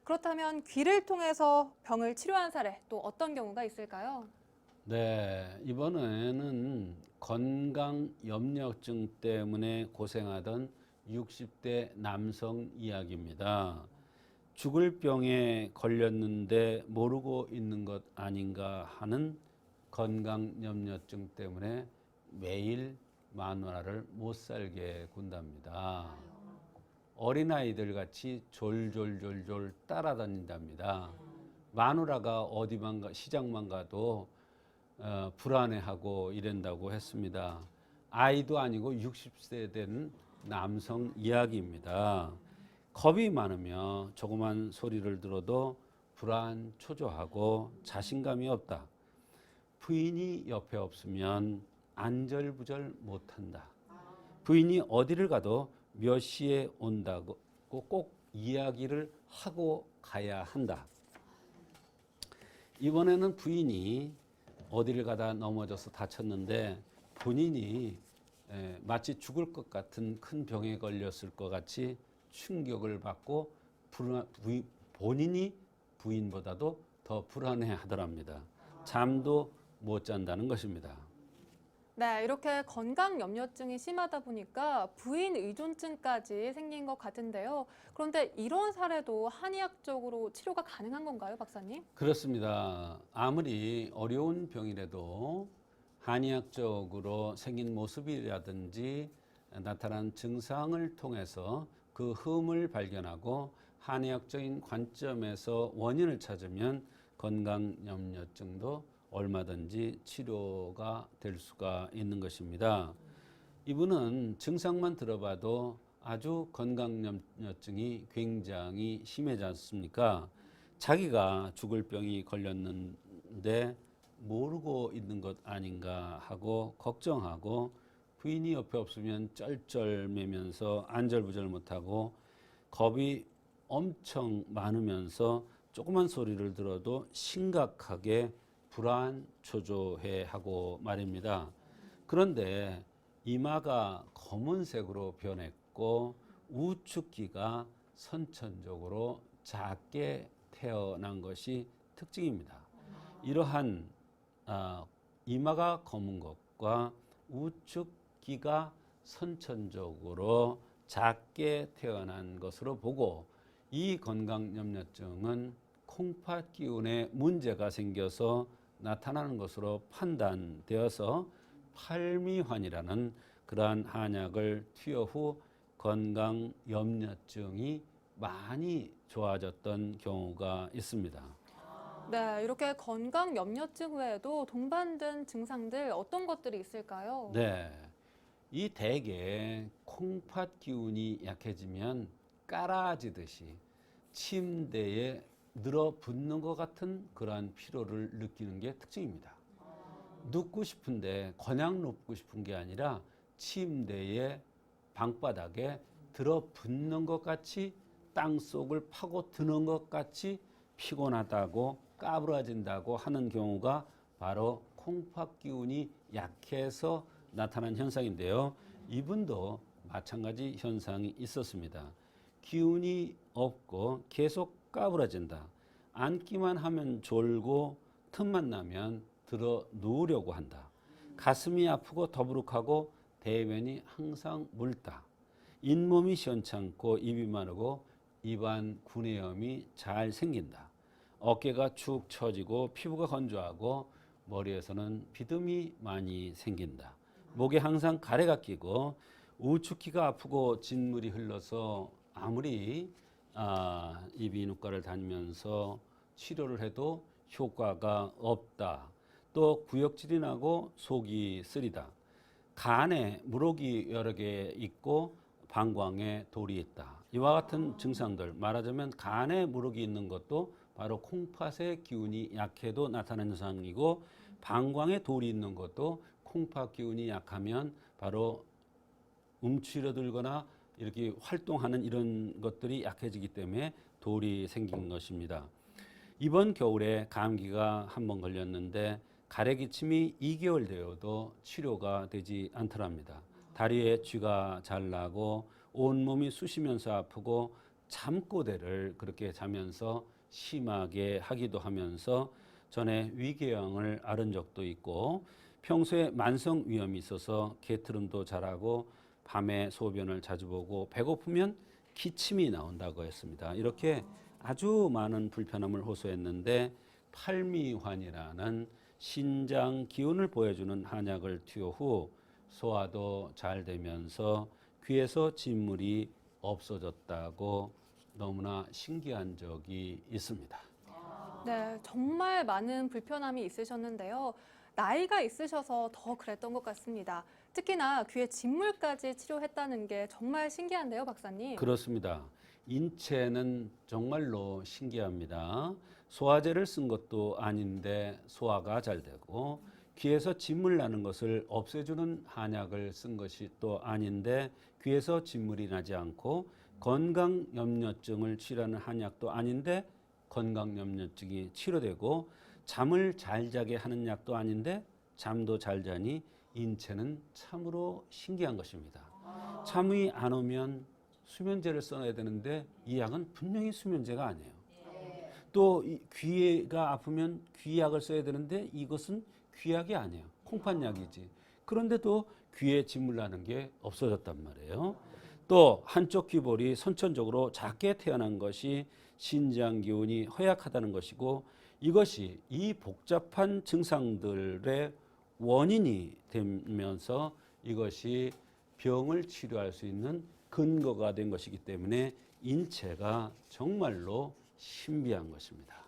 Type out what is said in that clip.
그렇다면 귀를 통해서 병을 치료한 사례 또 어떤 경우가 있을까요? 네, 이번에는 건강염려증 때문에 고생하던 60대 남성 이야기입니다. 죽을 병에 걸렸는데 모르고 있는 것 아닌가 하는 건강염려증 때문에 매일 마누라를 못 살게 군답니다. 어린아이들 같이 졸졸졸졸 따라다닌답니다. 마누라가 어디만 시장만 가도 불안해하고 이런다고 했습니다. 아이도 아니고 60세 된 남성 이야기입니다. 겁이 많으며 조그만 소리를 들어도 불안 초조하고 자신감이 없다. 부인이 옆에 없으면 안절부절 못한다. 부인이 어디를 가도 몇 시에 온다고 꼭 이야기를 하고 가야 한다. 이번에는 부인이 어디를 가다 넘어져서 다쳤는데 본인이 마치 죽을 것 같은 큰 병에 걸렸을 것 같이 충격을 받고 본인이 부인보다도 더 불안해 하더랍니다. 잠도 못 잔다는 것입니다. 네, 이렇게 건강염려증이 심하다 보니까 부인 의존증까지 생긴 것 같은데요. 그런데 이런 사례도 한의학적으로 치료가 가능한 건가요, 박사님? 그렇습니다. 아무리 어려운 병이라도 한의학적으로 생긴 모습이라든지 나타난 증상을 통해서 그 흠을 발견하고 한의학적인 관점에서 원인을 찾으면 건강염려증도 얼마든지 치료가 될 수가 있는 것입니다. 이분은 증상만 들어봐도 아주 건강염려증이 굉장히 심하지 않습니까? 자기가 죽을 병이 걸렸는데 모르고 있는 것 아닌가 하고 걱정하고 부인이 옆에 없으면 쩔쩔매면서 안절부절 못하고 겁이 엄청 많으면서 조그만 소리를 들어도 심각하게 불안 초조해 하고 말입니다. 그런데 이마가 검은색으로 변했고 우측귀가 선천적으로 작게 태어난 것이 특징입니다. 이러한 이마가 검은 것과 우측귀가 선천적으로 작게 태어난 것으로 보고 이 건강염려증은 콩팥 기운에 문제가 생겨서 나타나는 것으로 판단되어서 팔미환이라는 그러한 한약을 투여 후 건강염려증이 많이 좋아졌던 경우가 있습니다. 네, 이렇게 건강염려증 외에도 동반된 증상들 어떤 것들이 있을까요? 네, 이 대개 콩팥 기운이 약해지면 깔아지듯이 침대에 늘어붙는 것 같은 그러한 피로를 느끼는 게 특징입니다. 눕고 싶은데 그냥 눕고 싶은 게 아니라 침대에 방바닥에 들어붙는 것 같이 땅속을 파고 드는 것 같이 피곤하다고 까부러진다고 하는 경우가 바로 콩팥 기운이 약해서 나타난 현상인데요. 이분도 마찬가지 현상이 있었습니다. 기운이 없고 계속 까부러진다. 앉기만 하면 졸고 틈만 나면 들어 누우려고 한다. 가슴이 아프고 더부룩하고 대변이 항상 묽다. 잇몸이 시원찮고 입이 마르고 입안 구내염이 잘 생긴다. 어깨가 축 처지고 피부가 건조하고 머리에서는 비듬이 많이 생긴다. 목에 항상 가래가 끼고 우측귀가 아프고 진물이 흘러서 아무리 이비인후과를 다니면서 치료를 해도 효과가 없다. 또 구역질이 나고 속이 쓰리다. 간에 물혹이 여러 개 있고 방광에 돌이 있다. 이와 같은 증상들, 말하자면 간에 물혹이 있는 것도 바로 콩팥의 기운이 약해도 나타나는 현상이고, 방광에 돌이 있는 것도 콩팥 기운이 약하면 바로 움츠러들거나 이렇게 활동하는 이런 것들이 약해지기 때문에 돌이 생긴 것입니다. 이번 겨울에 감기가 한번 걸렸는데 가래기침이 2개월 되어도 치료가 되지 않더랍니다. 다리에 쥐가 잘 나고 온몸이 쑤시면서 아프고 잠꼬대를 그렇게 자면서 심하게 하기도 하면서 전에 위궤양을 앓은 적도 있고 평소에 만성 위염이 있어서 개트름도 잘하고 밤에 소변을 자주 보고 배고프면 기침이 나온다고 했습니다. 이렇게 아주 많은 불편함을 호소했는데 팔미환이라는 신장 기운을 보여주는 한약을 투여 후 소화도 잘 되면서 귀에서 진물이 없어졌다고 너무나 신기한 적이 있습니다. 네, 정말 많은 불편함이 있으셨는데요. 나이가 있으셔서 더 그랬던 것 같습니다. 특히나 귀에 진물까지 치료했다는 게 정말 신기한데요, 박사님. 그렇습니다. 인체는 정말로 신기합니다. 소화제를 쓴 것도 아닌데 소화가 잘 되고 귀에서 진물 나는 것을 없애주는 한약을 쓴 것이 또 아닌데 귀에서 진물이 나지 않고 건강염려증을 치료하는 한약도 아닌데 건강염려증이 치료되고 잠을 잘 자게 하는 약도 아닌데 잠도 잘 자니 인체는 참으로 신기한 것입니다. 잠이 안 오면 수면제를 써야 되는데 이 약은 분명히 수면제가 아니에요. 또 귀가 아프면 귀약을 써야 되는데 이것은 귀약이 아니에요. 콩팥약이지. 그런데도 귀에 진물 나는 게 없어졌단 말이에요. 또 한쪽 귀볼이 선천적으로 작게 태어난 것이 신장 기운이 허약하다는 것이고 이것이 이 복잡한 증상들의 원인이 되면서 이것이 병을 치료할 수 있는 근거가 된 것이기 때문에 인체가 정말로 신비한 것입니다.